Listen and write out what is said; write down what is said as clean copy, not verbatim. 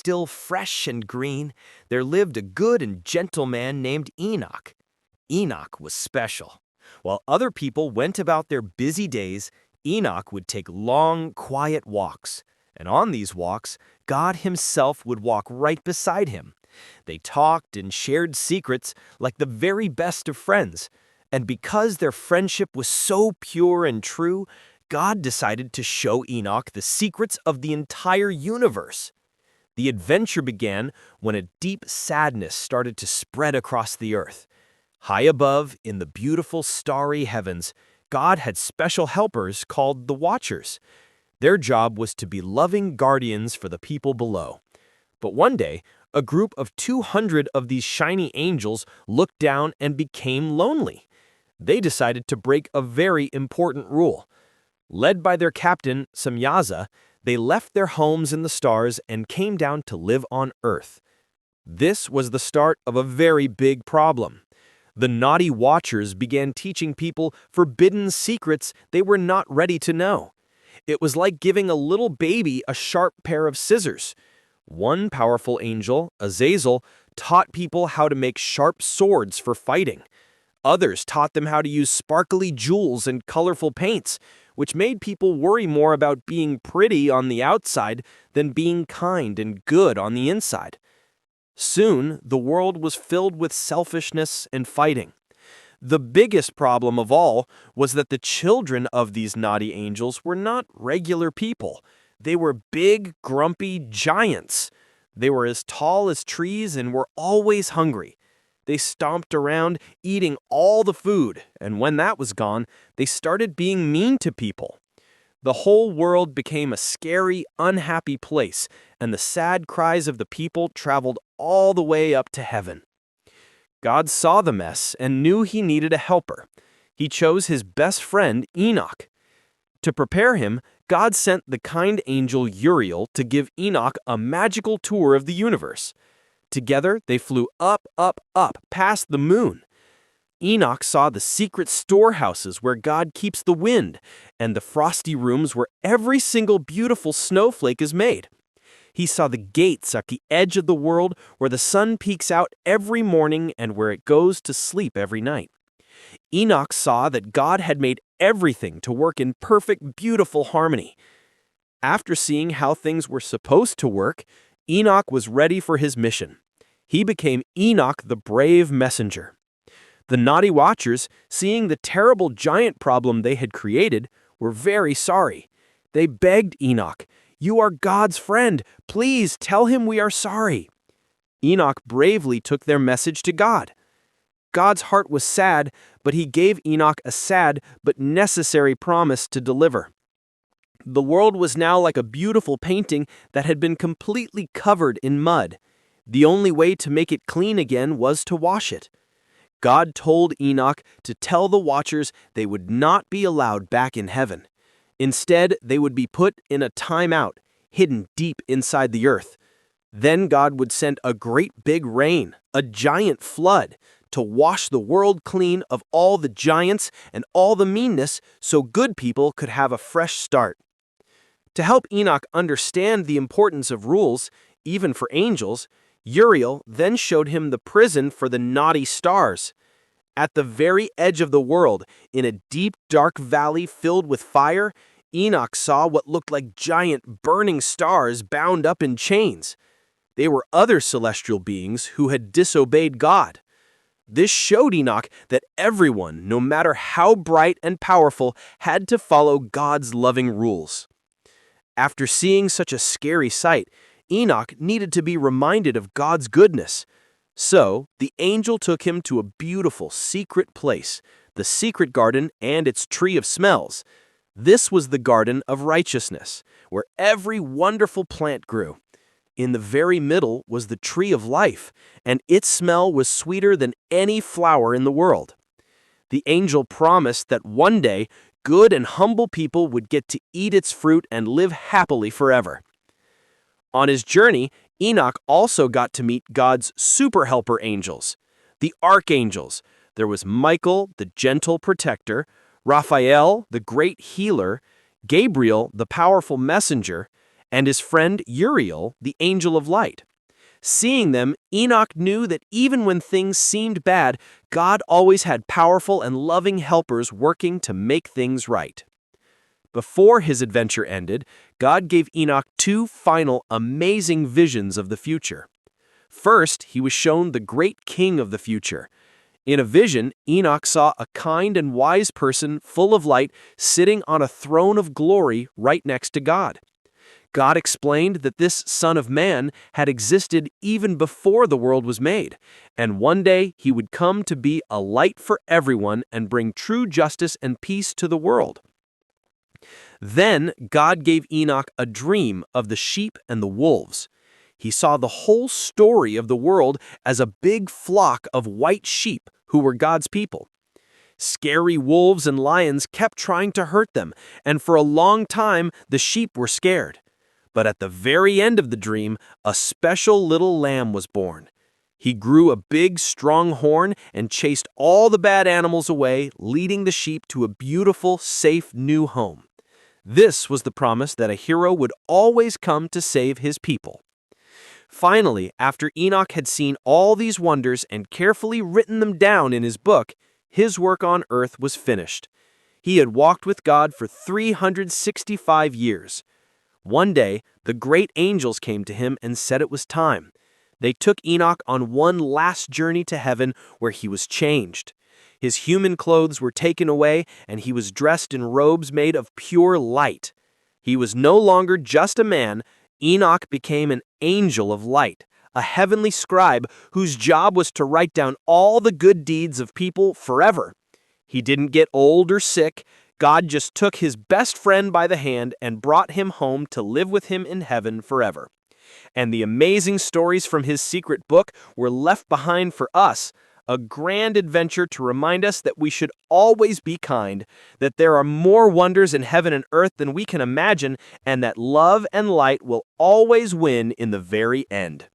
still fresh and green, there lived a good and gentle man named Enoch. Enoch was special. While other people went about their busy days, Enoch would take long, quiet walks. And on these walks, God himself would walk right beside him. They talked and shared secrets like the very best of friends. And because their friendship was so pure and true, God decided to show Enoch the secrets of the entire universe. The adventure began when a deep sadness started to spread across the earth. High above, in the beautiful starry heavens, God had special helpers called the Watchers. Their job was to be loving guardians for the people below. But one day, a group of 200 of these shiny angels looked down and became lonely. They decided to break a very important rule. Led by their captain, Samyaza, they left their homes in the stars and came down to live on Earth. This was the start of a very big problem. The naughty Watchers began teaching people forbidden secrets they were not ready to know. It was like giving a little baby a sharp pair of scissors. One powerful angel, Azazel, taught people how to make sharp swords for fighting. Others taught them how to use sparkly jewels and colorful paints, which made people worry more about being pretty on the outside than being kind and good on the inside. Soon, the world was filled with selfishness and fighting. The biggest problem of all was that the children of these naughty angels were not regular people. They were big, grumpy giants. They were as tall as trees and were always hungry. They stomped around, eating all the food, and when that was gone, they started being mean to people. The whole world became a scary, unhappy place, and the sad cries of the people traveled all the way up to heaven. God saw the mess and knew he needed a helper. He chose his best friend, Enoch. To prepare him, God sent the kind angel Uriel to give Enoch a magical tour of the universe. Together, they flew up, up, up, past the moon. Enoch saw the secret storehouses where God keeps the wind, and the frosty rooms where every single beautiful snowflake is made. He saw the gates at the edge of the world where the sun peeks out every morning and where it goes to sleep every night. Enoch saw that God had made everything to work in perfect, beautiful harmony. After seeing how things were supposed to work, Enoch was ready for his mission. He became Enoch the brave messenger. The naughty Watchers, seeing the terrible giant problem they had created, were very sorry. They begged Enoch, "You are God's friend. Please tell him we are sorry." Enoch bravely took their message to God. God's heart was sad, but he gave Enoch a sad but necessary promise to deliver. The world was now like a beautiful painting that had been completely covered in mud. The only way to make it clean again was to wash it. God told Enoch to tell the Watchers they would not be allowed back in heaven. Instead, they would be put in a timeout, hidden deep inside the earth. Then God would send a great big rain, a giant flood, to wash the world clean of all the giants and all the meanness so good people could have a fresh start. To help Enoch understand the importance of rules, even for angels, Uriel then showed him the prison for the naughty stars. At the very edge of the world, in a deep, dark valley filled with fire, Enoch saw what looked like giant burning stars bound up in chains. They were other celestial beings who had disobeyed God. This showed Enoch that everyone, no matter how bright and powerful, had to follow God's loving rules. After seeing such a scary sight, Enoch needed to be reminded of God's goodness. So, the angel took him to a beautiful secret place, the secret garden and its tree of smells. This was the garden of righteousness, where every wonderful plant grew. In the very middle was the tree of life, and its smell was sweeter than any flower in the world. The angel promised that one day, good and humble people would get to eat its fruit and live happily forever. On his journey, Enoch also got to meet God's super helper angels, the archangels. There was Michael, the gentle protector, Raphael, the great healer, Gabriel, the powerful messenger, and his friend Uriel, the angel of light. Seeing them, Enoch knew that even when things seemed bad, God always had powerful and loving helpers working to make things right. Before his adventure ended, God gave Enoch two final amazing visions of the future. First, he was shown the great king of the future. In a vision, Enoch saw a kind and wise person full of light sitting on a throne of glory right next to God. God explained that this Son of Man had existed even before the world was made, and one day he would come to be a light for everyone and bring true justice and peace to the world. Then God gave Enoch a dream of the sheep and the wolves. He saw the whole story of the world as a big flock of white sheep who were God's people. Scary wolves and lions kept trying to hurt them, and for a long time the sheep were scared. But at the very end of the dream, a special little lamb was born. He grew a big, strong horn and chased all the bad animals away, leading the sheep to a beautiful, safe new home. This was the promise that a hero would always come to save his people. Finally, after Enoch had seen all these wonders and carefully written them down in his book, his work on earth was finished. He had walked with God for 365 years. One day, the great angels came to him and said it was time. They took Enoch on one last journey to heaven where he was changed. His human clothes were taken away, and he was dressed in robes made of pure light. He was no longer just a man. Enoch became an angel of light, a heavenly scribe whose job was to write down all the good deeds of people forever. He didn't get old or sick. God just took his best friend by the hand and brought him home to live with him in heaven forever. And the amazing stories from his secret book were left behind for us, a grand adventure to remind us that we should always be kind, that there are more wonders in heaven and earth than we can imagine, and that love and light will always win in the very end.